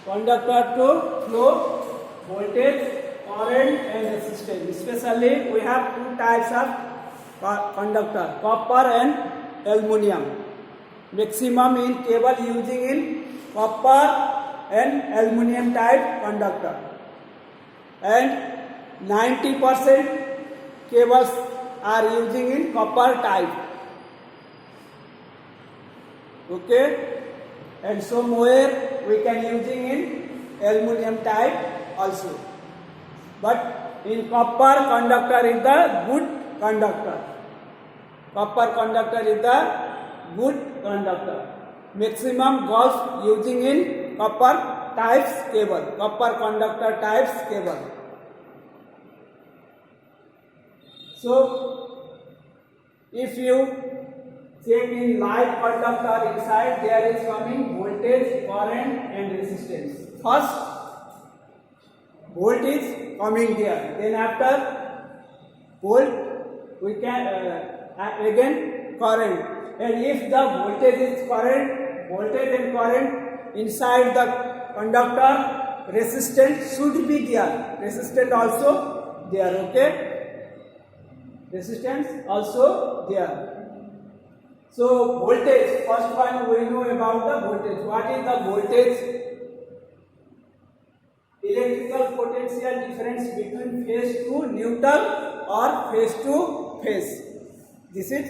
conductor to flow voltage, current and resistance. Especially we have two types of conductor, copper and aluminum. Maximum in cable using in copper and aluminum type conductor, and 90% cables are using in copper type. Okay, and somewhere we can using in aluminum type also, but in copper conductor is the good conductor. Copper conductor is the good conductor. Maximum goes using in copper types cable, copper conductor types cable. So if you check in live conductor inside, there is coming voltage, current and resistance. First volt is coming there, then after volt we can again current, and if the voltage is current, voltage and current inside the conductor, resistance should be there, resistance also there. Okay, resistance also there. So voltage, first one we know about the voltage. What is the voltage? Electrical potential difference between phase to neutral or phase to phase. This is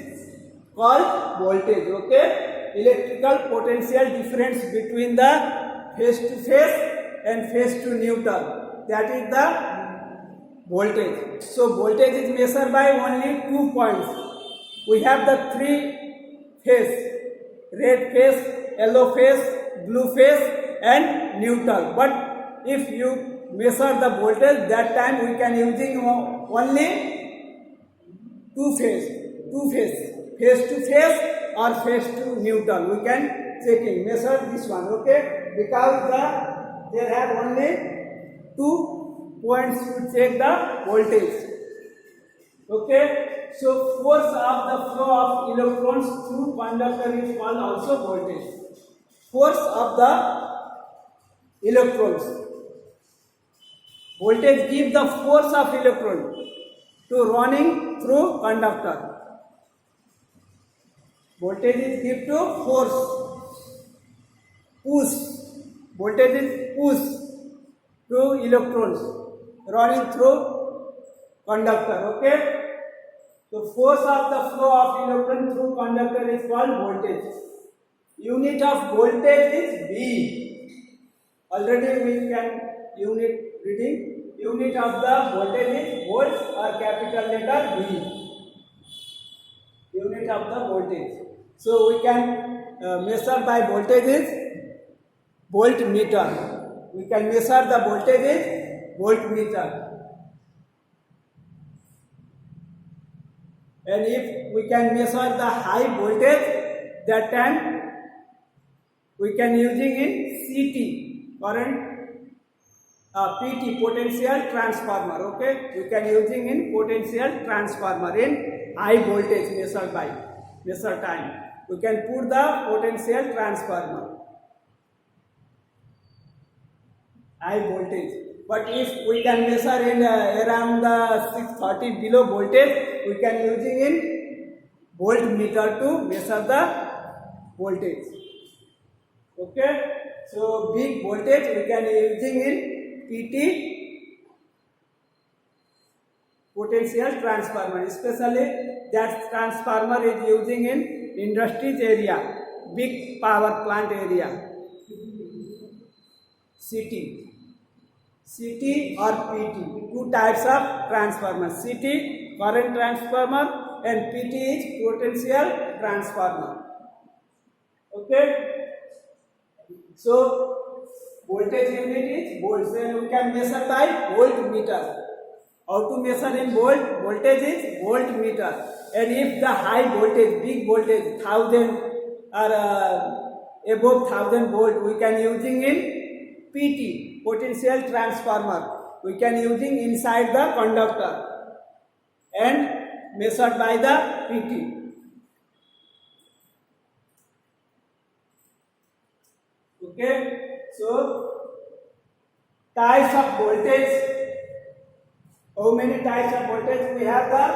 called voltage. Okay, electrical potential difference between the phase to phase and phase to neutral, that is the voltage. So voltage is measured by only 2 points. We have the three phase, red phase, yellow phase, blue phase and neutral. But if you measure the voltage, that time we can using only two phase, phase to phase or phase to neutral. We can checking, measure this one. Okay, because there have only 2 points to check the voltage. Okay, so force of the flow of electrons through conductor is called also voltage. Force of the electrons. Voltage gives the force of electron to running through conductor. Voltage is give to force, push. Voltage is push to electrons running through conductor. Okay. So force of the flow of electron through conductor is called voltage. Unit of voltage is V. Already we can unit reading. Unit of the voltage is volts or capital letter V. Unit of the voltage. So we can measure by voltage is voltmeter. We can measure the voltage is voltmeter. And if we can measure the high voltage, that time we can using in CT, current, PT, potential transformer. Okay, we can using in potential transformer in high voltage measure time. We can put the potential transformer, high voltage. But if we can measure in around the 630 below voltage, we can using in voltmeter to measure the voltage. Okay, so big voltage we can using in PT, potential transformer. Especially that transformer is using in industries area, big power plant area, CT or PT. Two types of transformer, CT current transformer and PT is potential transformer. Okay, so voltage unit is volts, and we can measure by voltmeter. How to measure in volt? Voltage is voltmeter. And if the high voltage, big voltage, 1000 or above 1000 volt, we can using in PT, potential transformer. We can using inside the conductor and measured by the PT. Okay, so types of voltage. How many types of voltage? We have the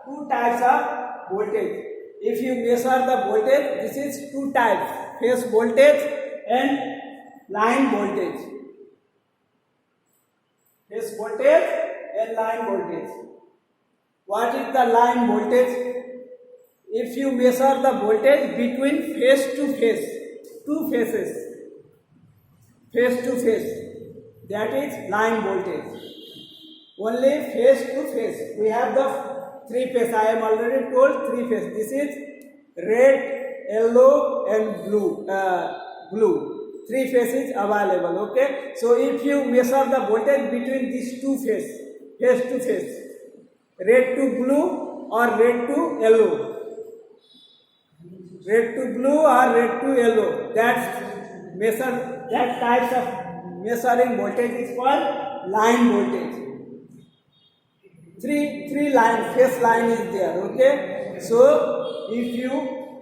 two types of voltage. If you measure the voltage, this is two types: phase voltage and line voltage. Phase voltage and line voltage. What is the line voltage? If you measure the voltage between phase to phase, two phases, phase to phase, that is line voltage. Only phase to phase. We have the three phase. I am already told three phase. This is red, yellow, and blue. Three phases available. Okay. So if you measure the voltage between these two phase to phase, red to blue or red to yellow, red to blue or red to yellow, that types of measuring voltage is called line voltage. Three line, phase line is there. Okay. So if you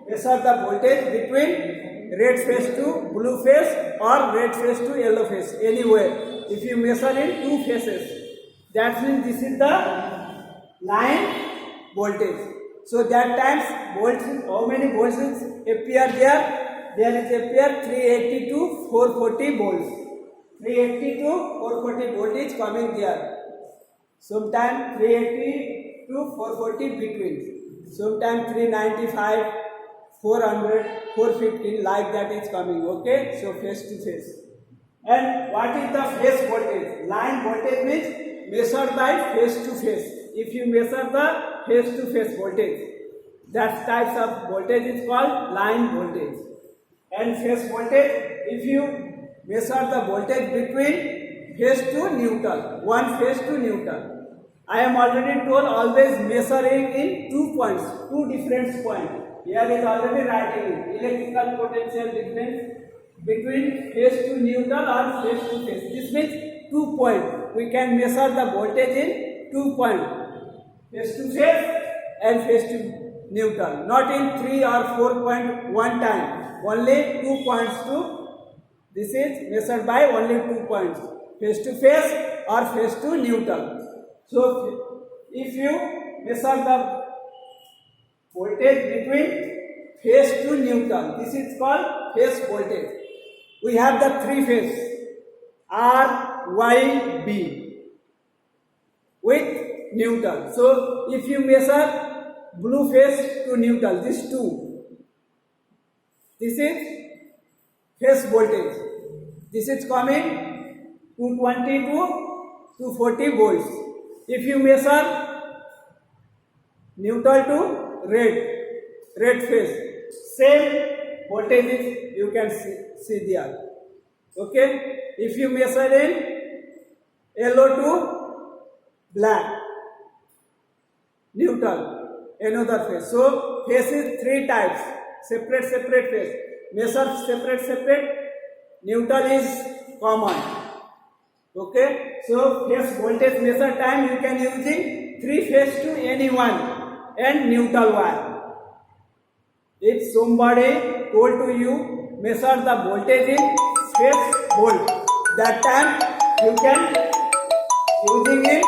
measure the voltage between red phase to blue phase or red phase to yellow phase, anywhere, if you measure in two phases, that means this is the line voltage. So that times volts, how many volts appear there? There is appear 380 to 440 volts. 380 to 440 voltage coming there. Sometimes 380 to 440 between. Sometimes 395, 400, 450, like that is coming. Okay, so phase to phase. And what is the phase voltage? Line voltage means measured by phase to phase. If you measure the phase to phase voltage, that types of voltage is called line voltage. And phase voltage, if you measure the voltage between phase to neutral, one phase to neutral. I am already told always measuring in 2 points, two different points. Here is already writing electrical potential difference between phase to neutral or phase to phase. This means 2 points. We can measure the voltage in 2 points, phase to phase and phase to neutral. Not in 3 or 4 point one time. Only 2 points to. This is measured by only 2 points, phase to phase or phase to neutral. So if you measure the voltage between phase to neutral, this is called phase voltage. We have the three phase R, Y, B with neutral. So if you measure blue phase to neutral, this two, this is phase voltage. This is coming 220 to 240 volts. If you measure neutral to red phase, same voltage is you can see there. Okay. If you measure in yellow to black, neutral, another phase. So phase is three types, separate phase. Measure separate, neutral is common. Okay, so phase voltage measure time you can using three phase to any one and neutral wire. If somebody told to you measure the voltage in phase volt, that time you can using it